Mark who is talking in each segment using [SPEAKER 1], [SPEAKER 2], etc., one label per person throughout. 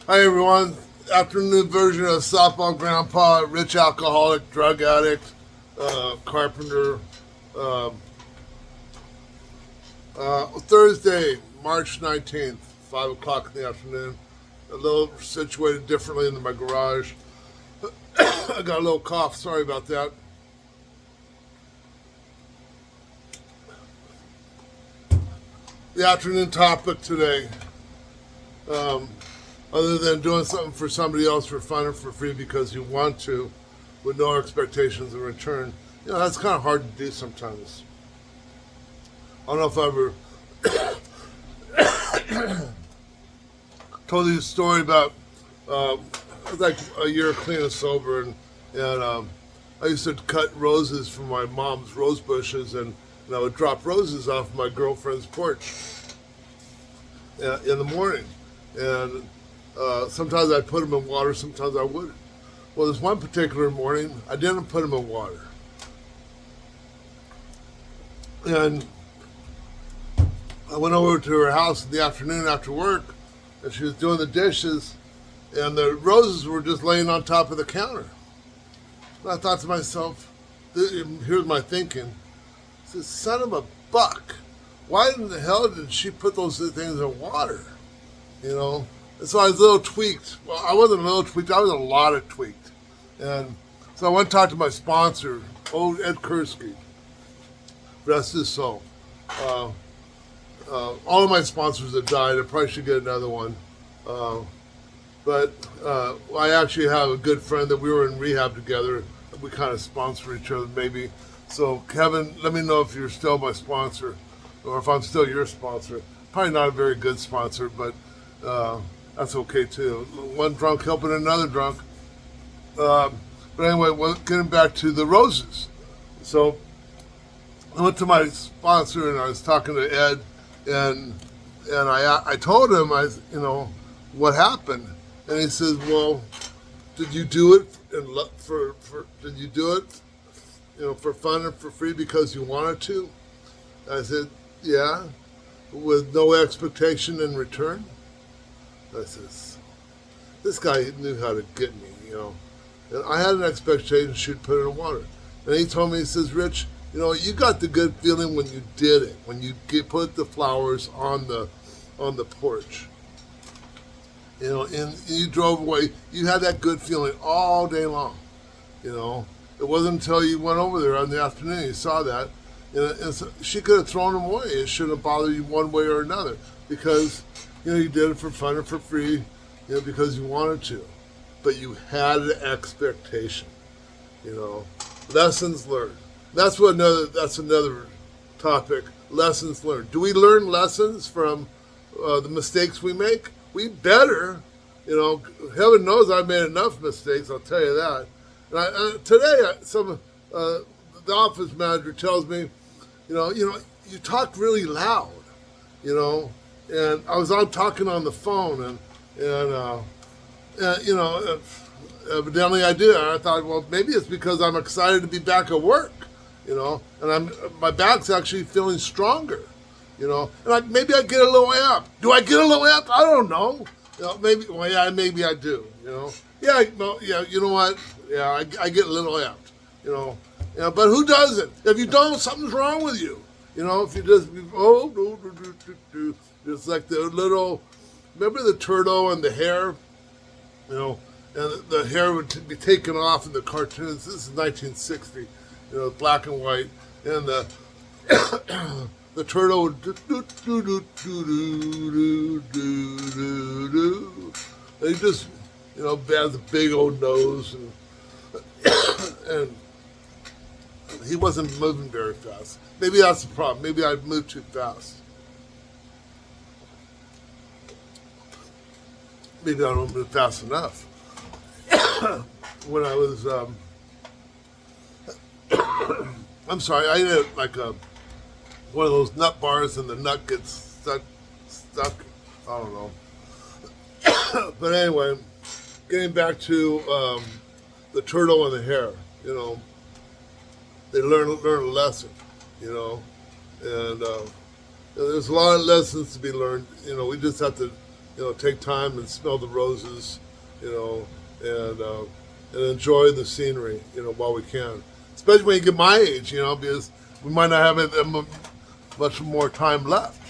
[SPEAKER 1] Hi everyone. Afternoon version of Softball Grandpa, rich alcoholic, drug addict, carpenter. Um, Thursday, March 19th, 5 o'clock in the afternoon. A little situated differently in my garage. I got a little cough. Sorry about that. The afternoon topic today, um, other than doing something for somebody else for fun or for free because you want to, with no expectations in return, that's kind of hard to do sometimes. I don't know if I ever told you a story about I was like a year clean and sober, and I used to cut roses from my mom's rose bushes, and I would drop roses off my girlfriend's porch in the morning, and sometimes I'd put them in water, sometimes I wouldn't. Well, this one particular morning, I didn't put them in water, and I went over to her house in the afternoon after work, and she was doing the dishes, and the roses were just laying on top of the counter. And I thought to myself, here's my thinking. I said, son of a buck, why in the hell did she put those things in water? You know? And so I was a little tweaked. Well, I wasn't a little tweaked, I was a lot of tweaked. And so I went to talk to my sponsor, old Ed Kursky, rest his soul. Uh, all of my sponsors have died. I probably should get another one. Uh, but I actually have a good friend that we were in rehab together. We kind of sponsor each other, maybe. So, Kevin, let me know if you're still my sponsor or if I'm still your sponsor. Probably not a very good sponsor, but that's okay too. One drunk helping another drunk. But anyway, getting back to the roses. So, I went to my sponsor and I was talking to Ed, and I told him what happened, and he says, "Well, did you do it did you do it for fun and for free because you wanted to?" I said, "Yeah, with no expectation in return." I says, "This guy knew how to get me. And I had an expectation she'd put it in water." And he told me, he says, "Rich, you got the good feeling when you did it, when you put the flowers on the porch. And you drove away. You had that good feeling all day long. It wasn't until you went over there in the afternoon you saw that, and so she could have thrown them away. It shouldn't have bothered you one way or another because you did it for fun or for free, because you wanted to, but you had an expectation. Lessons learned. That's another topic. Lessons learned. Do we learn lessons from the mistakes we make? We better. Heaven knows I made enough mistakes. I'll tell you that. And today, the office manager tells me, you talk really loud. And I was out talking on the phone, and evidently I did. And I thought, well, maybe it's because I'm excited to be back at work, and my back's actually feeling stronger, and maybe I get a little amped. Do I get a little amped? I don't know. Maybe I do. Yeah, no, yeah. You know what? Yeah, I get a little amped. But who doesn't? If you don't, something's wrong with you. If you just like the little. Remember the turtle and the hare? And the hair would be taken off in the cartoons. This is 1960, black and white, and the turtle would and he just has a big old nose, and he wasn't moving very fast. Maybe that's the problem. Maybe I moved too fast. Maybe I don't move fast enough. When I was, I'm sorry, I ate one of those nut bars and the nut gets stuck. I don't know. But anyway, getting back to the turtle and the hare, they learn a lesson, and there's a lot of lessons to be learned. We just have to take time and smell the roses, and enjoy the scenery, while we can. Especially when you get my age, because we might not have much more time left.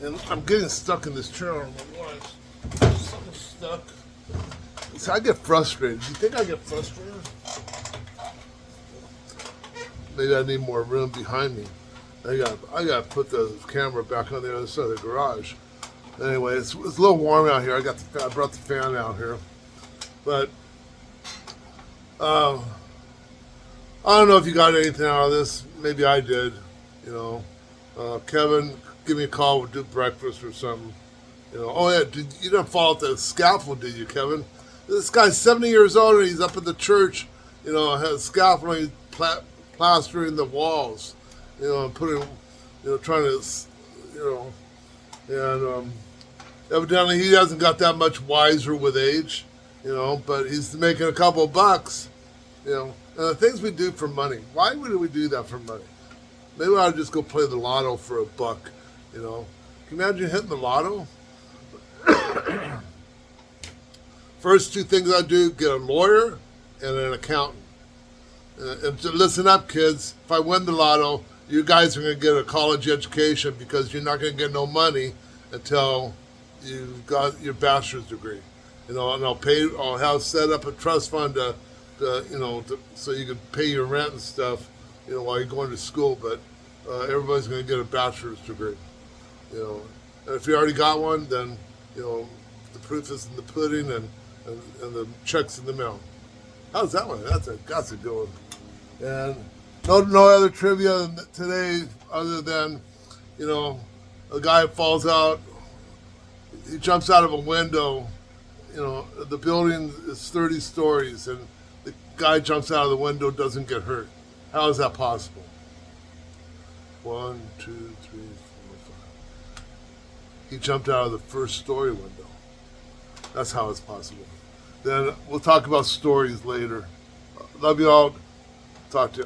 [SPEAKER 1] And I'm getting stuck in this chair. I don't know why. Something's stuck. See, I get frustrated. Do you think I get frustrated? Maybe I need more room behind me. I got to put the camera back on the other side of the garage. Anyway, it's a little warm out here. I brought the fan out here, but I don't know if you got anything out of this. Maybe I did. Kevin, give me a call. We'll do breakfast or something. Oh yeah, you didn't fall off the scaffold, did you, Kevin? This guy's 70 years old and he's up at the church. Has scaffolding, plastering the walls. And putting, trying to, and evidently he hasn't got that much wiser with age, but he's making a couple of bucks, and the things we do for money. Why would we do that for money? Maybe I would just go play the lotto for a buck, Can you imagine hitting the lotto? First two things I do, get a lawyer and an accountant. And listen up, kids. If I win the lotto, you guys are going to get a college education because you're not going to get no money until you've got your bachelor's degree. And I'll have set up a trust fund so you can pay your rent and stuff, while you're going to school. But everybody's going to get a bachelor's degree. And if you already got one, then the proof is in the pudding and the check's in the mail. How's that one? That's a good one. And no other trivia today other than, a guy falls out, he jumps out of a window, the building is 30 stories and the guy jumps out of the window, doesn't get hurt. How is that possible? 1, 2, 3, 4, 5. He jumped out of the first story window. That's how it's possible. Then we'll talk about stories later. Love you all. Talk to you.